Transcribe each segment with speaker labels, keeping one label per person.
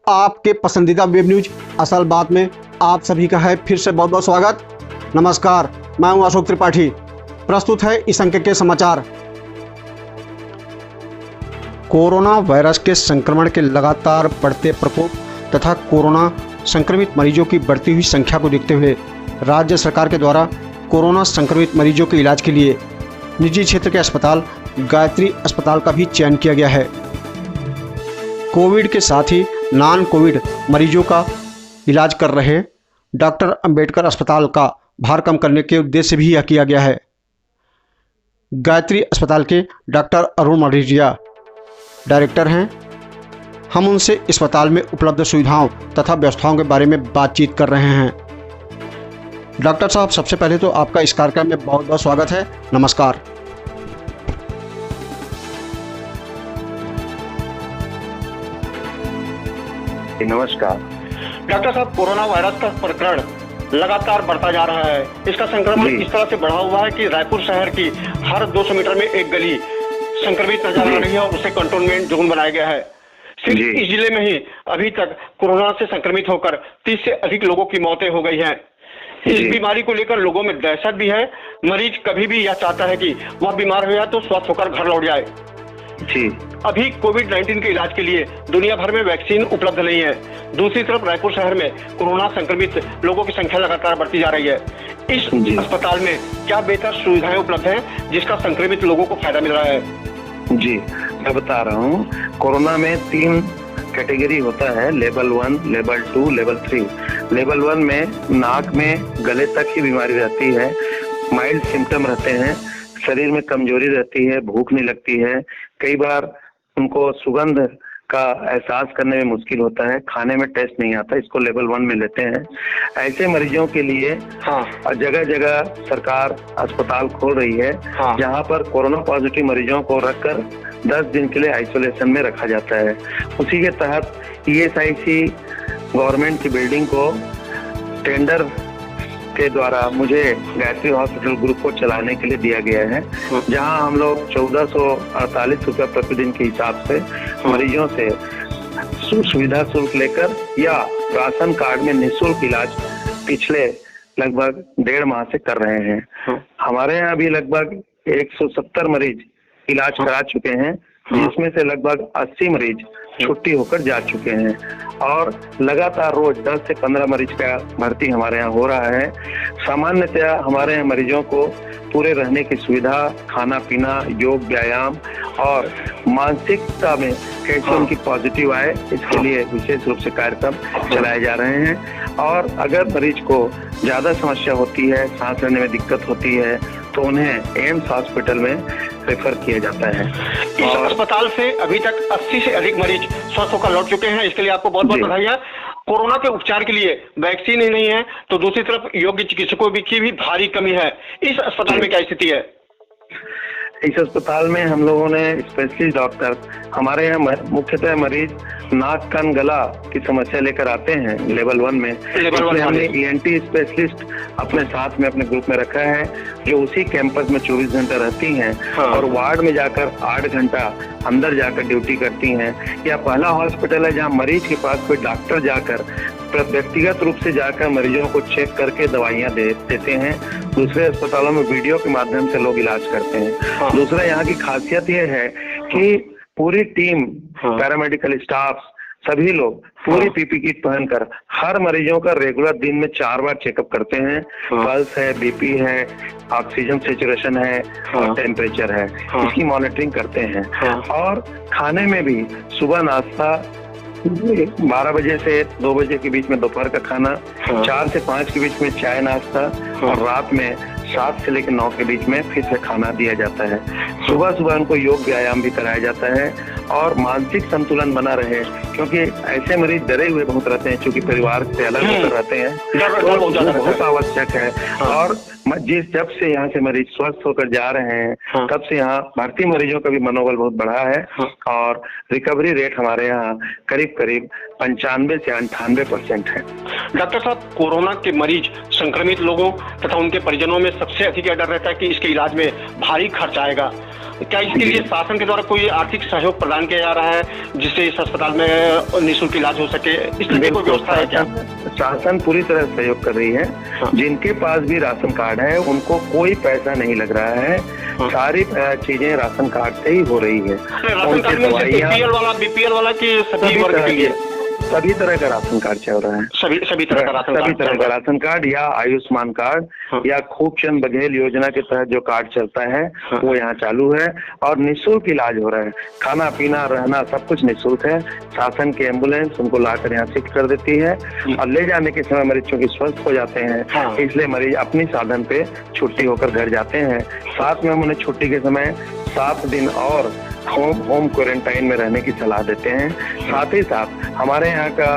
Speaker 1: आपके पसंदीदा web news असल बात में आप सभी का है फिर से बहुत बहुत स्वागत। नमस्कार, मैं हूं अशोक त्रिपाठी। प्रस्तुत है इस अंक के समाचार। कोरोना वायरस के संक्रमण के लगातार बढ़ते प्रकोप तथा कोरोना संक्रमित मरीजों की बढ़ती हुई संख्या को देखते हुए राज्य सरकार के द्वारा कोरोना संक्रमित मरीजों के इलाज के लिए निजी क्षेत्र के अस्पताल गायत्री अस्पताल का भी चयन किया गया है। कोविड के साथ ही नॉन कोविड मरीजों का इलाज कर रहे डॉक्टर अंबेडकर अस्पताल का भार कम करने के उद्देश्य से भी यह किया गया है। गायत्री अस्पताल के डॉक्टर अरुण मरीजिया डायरेक्टर हैं। हम उनसे अस्पताल में उपलब्ध सुविधाओं तथा व्यवस्थाओं के बारे में बातचीत कर रहे हैं। डॉक्टर साहब, सबसे पहले तो आपका इस कार्यक्रम में बहुत बहुत स्वागत है। नमस्कार।
Speaker 2: नमस्कार
Speaker 3: डॉक्टर साहब, कोरोना वायरस का प्रकरण लगातार बढ़ता जा रहा है। इसका संक्रमण इस तरह से बढ़ा हुआ है कि रायपुर शहर की हर 200 मीटर में एक गली संक्रमित नजर आ रही है और उसे कंटोनमेंट जोन बनाया गया है। सिर्फ इस जिले में ही अभी तक कोरोना से संक्रमित होकर 30 से अधिक लोगों की मौतें हो गई हैं। इस बीमारी को लेकर लोगों में दहशत भी है। मरीज कभी भी यह चाहता है कि वह बीमार हो जाए तो स्वस्थ होकर घर लौट जाए। अभी कोविड-19 के इलाज के लिए दुनिया भर में वैक्सीन उपलब्ध नहीं है। दूसरी तरफ रायपुर शहर में कोरोना संक्रमित लोगों की संख्या लगातार बढ़ती जा रही है। इस अस्पताल में क्या बेहतर सुविधाएं उपलब्ध हैं जिसका संक्रमित लोगों को फायदा मिल रहा है?
Speaker 2: जी, मैं बता रहा हूँ। कोरोना में 3 कैटेगरी होता है, लेवल 1, लेवल 2, लेवल 3। लेवल 1 में नाक में गले तक ही बीमारी रहती है, माइल्ड सिम्टम रहते हैं, शरीर में कमजोरी रहती है, भूख नहीं लगती है, कई बार उनको सुगंध का एहसास करने में मुश्किल होता है, खाने में टेस्ट नहीं आता, इसको लेवल 1 में लेते हैं। ऐसे मरीजों के लिए जगह जगह सरकार अस्पताल खोल रही है, जहां पर कोरोना पॉजिटिव मरीजों को रखकर 10 दिन के लिए आइसोलेशन में रखा जाता है। उसी के तहत ESIC गवर्नमेंट की बिल्डिंग को टेंडर के द्वारा मुझे गायत्री हॉस्पिटल ग्रुप को चलाने के लिए दिया गया है, जहां हम लोग 1448 रुपये प्रतिदिन के हिसाब से मरीजों से सुविधा शुल्क लेकर या राशन कार्ड में निःशुल्क इलाज पिछले लगभग 1.5 माह से कर रहे हैं। हमारे यहाँ अभी लगभग 170 मरीज इलाज करा चुके हैं, जिसमें से लगभग 80 मरीज छुट्टी होकर जा चुके हैं और लगातार रोज 10 से 15 मरीज का भर्ती हमारे यहाँ हो रहा है। सामान्यतया हमारे यहाँ मरीजों को पूरे रहने की सुविधा, खाना पीना, योग, व्यायाम और मानसिकता में कैसे उनकी पॉजिटिव आए, इसके लिए विशेष रूप से कार्यक्रम चलाए जा रहे हैं। और अगर मरीज को ज्यादा समस्या होती है, सांस लेने में दिक्कत होती है, तो उन्हें एम्स हॉस्पिटल में रेफर किया जाता है।
Speaker 3: इस अस्पताल से अभी तक 80 से अधिक मरीज स्वस्थ होकर लौट चुके हैं। इसके लिए आपको बहुत बहुत बधाई है। कोरोना के उपचार के लिए वैक्सीन ही नहीं है तो दूसरी तरफ योग्य चिकित्सकों की भी भारी कमी है। इस अस्पताल में क्या स्थिति है?
Speaker 2: इस अस्पताल में हम लोगों ने स्पेशलिस्ट डॉक्टर, हमारे यहाँ मुख्यतः मरीज नाक कान गला की समस्या लेकर आते हैं लेवल 1 में, इसलिए हमने ENT स्पेशलिस्ट अपने साथ में अपने ग्रुप में रखा है, जो उसी कैंपस में 24 घंटा रहती हैं और वार्ड में जाकर 8 घंटा अंदर जाकर ड्यूटी करती हैं। यह पहला हॉस्पिटल है जहाँ मरीज के पास कोई डॉक्टर जाकर व्यक्तिगत रूप से जाकर मरीजों को चेक करके दवाइयाँ देते हैं। दूसरे अस्पतालों में वीडियो के माध्यम से लोग इलाज करते हैं। दूसरा, यहाँ की खासियत यह है कि पूरी टीम, पैरामेडिकल स्टाफ, सभी लोग पूरी PPE किट पहनकर हर मरीजों का रेगुलर दिन में 4 बार चेकअप करते हैं। पल्स है, BP है, ऑक्सीजन सेचुरेशन है और टेम्परेचर है, इसकी मॉनिटरिंग करते हैं। और खाने में भी सुबह नाश्ता 12 बजे से 2 बजे के बीच में दोपहर का खाना, 4 से 5 के बीच में चाय नाश्ता और रात में 7 से लेकर 9 के बीच में फिर से खाना दिया जाता है। सुबह सुबह उनको योग व्यायाम भी कराया जाता है और मानसिक संतुलन बना रहे, क्योंकि ऐसे मरीज डरे हुए बहुत रहते हैं, क्योंकि परिवार से अलग होकर रहते हैं, तो बहुत आवश्यक है। और जब से यहाँ से मरीज स्वस्थ होकर जा रहे हैं, तब से यहाँ भर्ती मरीजों का भी मनोबल बहुत बढ़ा है और रिकवरी रेट हमारे यहाँ करीब 95 से 98% है।
Speaker 3: डॉक्टर साहब, कोरोना के मरीज संक्रमित लोगों तथा उनके परिजनों में सबसे अधिक डर रहता है कि इसके इलाज में भारी खर्च आएगा। क्या इसके लिए शासन के द्वारा कोई आर्थिक सहयोग प्रदान किया जा रहा है जिससे इस अस्पताल में निःशुल्क इलाज हो सके, इस तरह की कोई व्यवस्था है क्या?
Speaker 2: शासन पूरी तरह सहयोग कर रही है।
Speaker 3: हाँ।
Speaker 2: जिनके पास भी राशन कार्ड है उनको कोई पैसा नहीं लग रहा है।
Speaker 3: हाँ।
Speaker 2: सारी चीजें राशन कार्ड से ही हो रही है।
Speaker 3: राशन कार्ड में बीपीएल वाला की सभी वर्ग के लिए
Speaker 2: सभी तरह का राशन कार्ड चल रहा है।
Speaker 3: सभी तरह का
Speaker 2: राशन कार्ड या आयुष्मान कार्ड या खूबचंद बघेल योजना के तहत जो कार्ड चलता है वो यहाँ चालू है और निःशुल्क इलाज हो रहा है। खाना पीना रहना सब कुछ निःशुल्क है। शासन की एम्बुलेंस उनको लाकर यहाँ शिफ्ट कर देती है और ले जाने के समय मरीज चूंकि स्वस्थ हो जाते हैं, इसलिए मरीज अपनी साधन पे छुट्टी होकर घर जाते हैं। साथ में हम उन्हें छुट्टी के समय 7 दिन और होम क्वारंटाइन में रहने की सलाह देते हैं। साथ ही साथ हमारे यहाँ का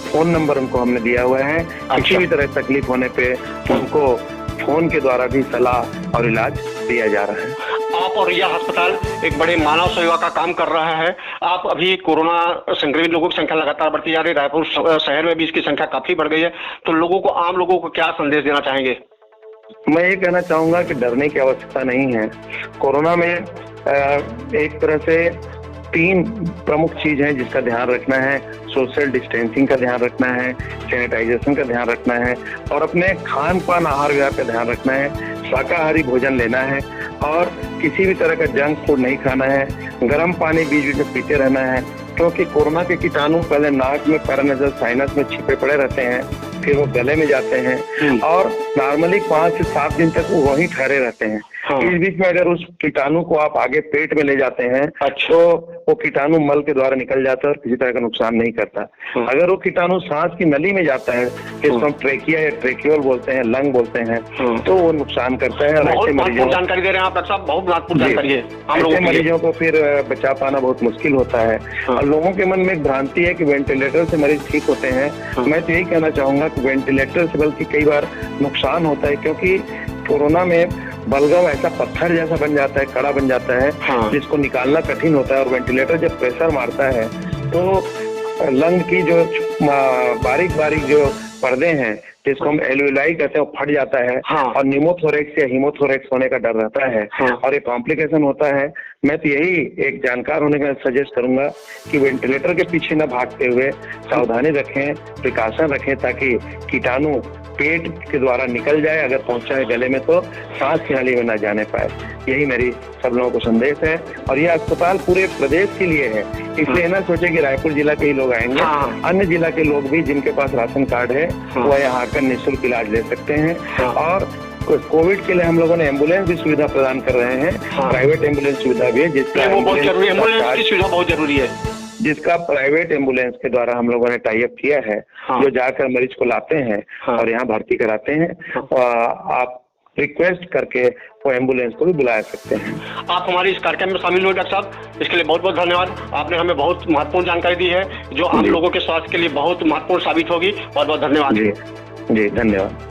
Speaker 2: फोन नंबर उनको हमने दिया हुआ है। किसी भी तरह तकलीफ होने पे उनको फोन के द्वारा भी सलाह और इलाज दिया जा रहा है।
Speaker 3: आप और यह अस्पताल एक बड़े मानव सेवा का काम कर रहा है। आप अभी कोरोना संक्रमित लोगों की संख्या लगातार बढ़ती जा रही है। रायपुर शहर में भी इसकी संख्या काफी बढ़ गई है, तो लोगों को, आम लोगों को क्या संदेश देना चाहेंगे?
Speaker 2: मैं ये कहना चाहूंगा कि डरने की आवश्यकता नहीं है। कोरोना में एक तरह से 3 प्रमुख चीज है जिसका ध्यान रखना है। सोशल डिस्टेंसिंग का ध्यान रखना है, सैनिटाइजेशन का ध्यान रखना है और अपने खान पान आहार विहार का ध्यान रखना है। शाकाहारी भोजन लेना है और किसी भी तरह का जंक फूड नहीं खाना है। गर्म पानी बीच बीच में पीते रहना है, क्योंकि कोरोना के कीटाणु पहले नाक में, पैरानेजल साइनस में छिपे पड़े रहते हैं, फिर वो गले में जाते हैं और नॉर्मली 5 से 7 दिन तक वो वहीं ठहरे रहते हैं। इस बीच में अगर उस कीटाणु को आप आगे पेट में ले जाते हैं तो वो कीटाणु मल के द्वारा निकल जाता है और किसी तरह का नुकसान नहीं करता। अगर वो कीटाणु सांस की नली में जाता है, जिसको हम ट्रेकिया या ट्रेक्यूल बोलते हैं, लंग बोलते हैं, तो वो नुकसान करता है।
Speaker 3: बहुत महत्वपूर्ण जानकारी दे रहे हैं आप डॉक्टर साहब, बहुत महत्वपूर्ण जानकारी है।
Speaker 2: ऐसे मरीजों को फिर बचा पाना बहुत मुश्किल होता है और लोगों के मन में एक भ्रांति है कि वेंटिलेटर से मरीज ठीक होते हैं। मैं तो यही कहना चाहूंगा कि वेंटिलेटर से बल्कि कई बार नुकसान होता है, क्योंकि कोरोना में बलगम ऐसा पत्थर जैसा बन जाता है, कड़ा बन जाता है, जिसको निकालना कठिन होता है और वेंटिलेटर जब प्रेशर मारता है तो लंग की जो बारीक बारीक जो पर्दे हैं, जिसको हम एल्विलाई कहते हैं, वो फट जाता है और निमोथोरेक्स या हीमोथोरेक्स होने का डर रहता है और ये कॉम्प्लिकेशन होता है। मैं तो यही एक जानकार होने का सजेस्ट करूंगा कि वेंटिलेटर के पीछे न भागते हुए सावधानी रखें, प्रिकॉशन रखें, ताकि कीटाणु पेट के द्वारा निकल जाए, अगर पहुंचा है गले में तो सांस की नाली में न जाने पाए। यही मेरी सब लोगों को संदेश है और यह अस्पताल पूरे प्रदेश के लिए है, इसलिए ना सोचे कि रायपुर जिला के ही लोग आएंगे। अन्य जिला के लोग भी जिनके पास राशन कार्ड है वह यहाँ आकर निःशुल्क इलाज ले सकते हैं। और कोविड के लिए हम लोगों ने एम्बुलेंस भी सुविधा प्रदान कर रहे हैं, प्राइवेट एम्बुलेंस सुविधा भी है, जिसका
Speaker 3: एम्बुलेंस की सुविधा बहुत जरूरी है,
Speaker 2: जिसका प्राइवेट एम्बुलेंस के द्वारा हम लोगों ने टाई अप किया है, जो जाकर मरीज को लाते हैं और यहाँ भर्ती कराते हैं। आप रिक्वेस्ट करके वो एम्बुलेंस को भी बुला सकते हैं।
Speaker 3: आप हमारे इस कार्यक्रम में शामिल हुए डॉक्टर साहब, इसके लिए बहुत बहुत धन्यवाद। आपने हमें बहुत महत्वपूर्ण जानकारी दी है जो आम लोगों के स्वास्थ्य के लिए बहुत महत्वपूर्ण साबित होगी। बहुत बहुत धन्यवाद।
Speaker 2: जी धन्यवाद।